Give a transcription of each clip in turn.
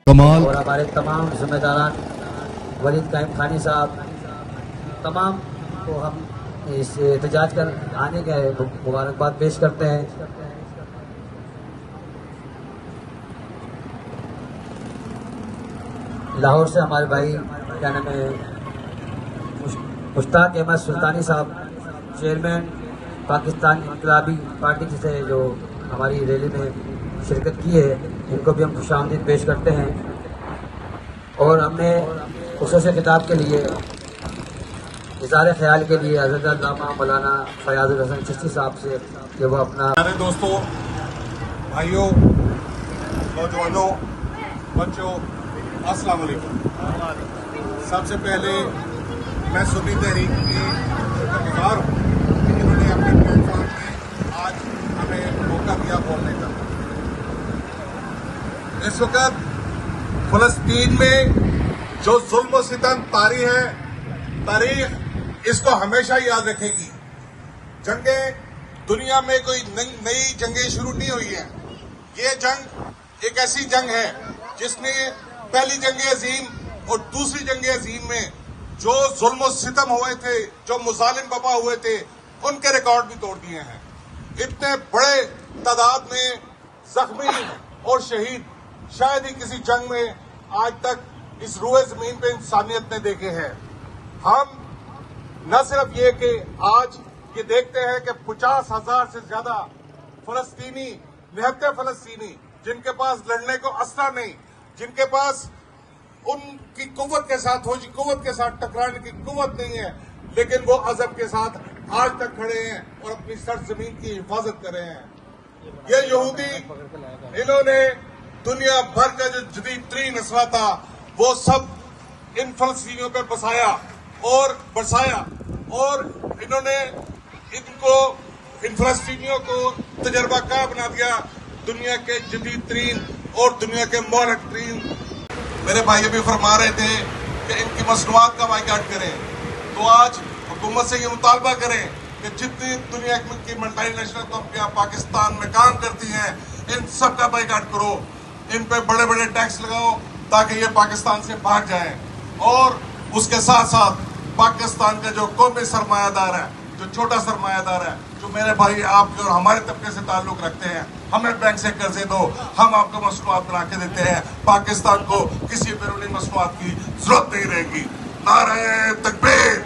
کمال اور ہمارے تمام ذمہ داران ولید قائم خانی صاحب تمام کو ہم اس احتجاج کر آنے کے مبارکباد پیش کرتے ہیں۔ لاہور سے ہمارے بھائی کیا نام ہے مشتاق احمد سلطانی صاحب چیئرمین پاکستان انقلابی پارٹی سے جو ہماری ریلی میں شرکت کی ہے، ان کو بھی ہم خوش آمدید پیش کرتے ہیں۔ اور ہم نے خصوصی خطاب کے لیے اظہار خیال کے لیے حضرت علامہ مولانا فیاض الحسن چشتی صاحب سے کہ وہ اپنا پیارے دوستوں، بھائیوں، نوجوانوں، بچوں، السلام علیکم۔ سب سے پہلے میں سنی تحریک کی شکر گزار ہوں کہ انہوں نے اپنے پلیٹ فارم میں آج ہمیں موقع دیا بولنے کا۔ اس وقت فلسطین میں جو ظلم و ستم طاری ہے، تاریخ اس کو ہمیشہ یاد رکھے گی۔ جنگیں دنیا میں کوئی نئی جنگیں شروع نہیں ہوئی ہیں۔ یہ جنگ ایک ایسی جنگ ہے جس نے پہلی جنگ عظیم اور دوسری جنگ عظیم میں جو ظلم و ستم ہوئے تھے، جو مظالم بپا ہوئے تھے، ان کے ریکارڈ بھی توڑ دیے ہیں۔ اتنے بڑے تعداد میں زخمی اور شہید شاید ہی کسی جنگ میں آج تک اس روئے زمین پہ انسانیت نے دیکھے ہیں۔ ہم نہ صرف یہ کہ آج یہ دیکھتے ہیں کہ 50,000 سے زیادہ فلسطینی، نہتے فلسطینی جن کے پاس لڑنے کو اسلحہ نہیں، جن کے پاس ان کی قوت کے ساتھ فوجی قوت کے ساتھ ٹکرانے کی قوت نہیں ہے، لیکن وہ عزم کے ساتھ آج تک کھڑے ہیں اور اپنی سرزمین کی حفاظت کر رہے ہیں۔ یہ یہودی انہوں نے دنیا بھر کا جو جدید ترین اسلحہ تھا وہ سب ان فلسطینیوں پہ بسایا اور برسایا، اور انہوں نے ان فلسطینیوں کو تجربہ کار بنا دیا دنیا کے جدید ترین اور دنیا کے مہلک ترین۔ میرے بھائی ابھی فرما رہے تھے کہ ان کی مصنوعات کا بائیکاٹ کریں، تو آج حکومت سے یہ مطالبہ کریں کہ جتنی دنیا کی ملٹی نیشنل کمپنیاں پاکستان میں کام کرتی ہیں ان سب کا بائیکاٹ کرو، ان پہ بڑے بڑے ٹیکس لگاؤ تاکہ یہ پاکستان سے بھاگ جائیں۔ اور اس کے ساتھ ساتھ پاکستان کا جو قومی سرمایہ دار ہے، جو چھوٹا سرمایہ دار ہے، جو میرے بھائی آپ کے اور ہمارے طبقے سے تعلق رکھتے ہیں، ہمیں بینک سے قرضے دو، ہم آپ کو مصنوعات بنا کے دیتے ہیں۔ پاکستان کو کسی بیرونی مصنوعات کی ضرورت نہیں رہے گی۔ نعرہ تکبیر!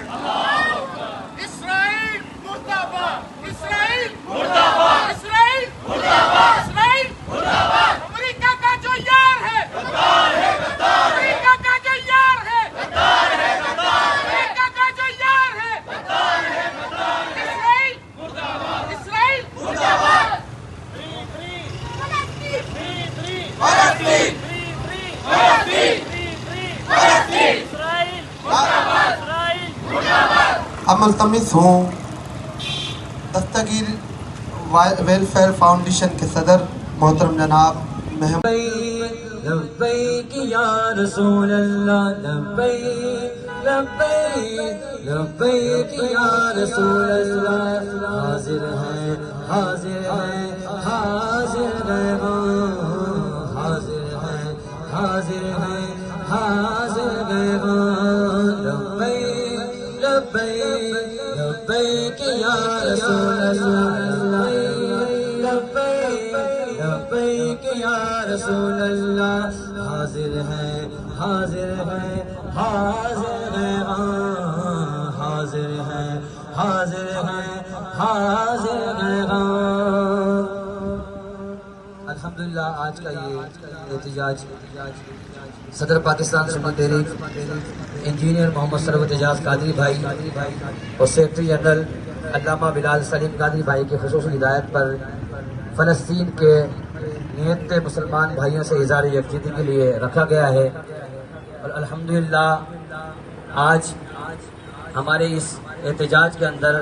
اسرائیل مرد آباد! اسرائیل مرد آباد! اسرائیل مرد آباد! اسرائیل مرد آباد! امریکہ کا جو یار ہے غدار ہے، غدار ہے! امریکہ کا جو یار ہے غدار ہے، غدار ہے! امریکہ کا جو یار ہے غدار ہے، غدار ہے! اسرائیل مرد آباد! اسرائیل مرد آباد! ملتمس ہوں دستگیر ویلفیئر فاؤنڈیشن کے صدر محترم جناب محمد لبیک یا رسول اللہ، لبیک لبیک لبیک یا رسول اللہ، حاضر ہے حاضر ہے حاضر ہے حاضر ہے حاضر ہے حاضر ہے لبیک لبیک لبیک یا رسول اللہ، لبیک لبیک یا رسول اللہ، حاضر ہے حاضر ہے حاضر ہے حاضر ہے حاضر ہے حاضر ہے۔ الحمدللہ آج کا یہ احتجاج صدر پاکستان سنی تحریک انجینئر محمد ثروت اعجاز قادری بھائی اور سیکرٹری جنرل علامہ بلال سلیم قادری بھائی کی خصوصی ہدایت پر فلسطین کے نیت مسلمان بھائیوں سے اظہار یکجہتی کے لیے رکھا گیا ہے، اور الحمدللہ آج ہمارے اس احتجاج کے اندر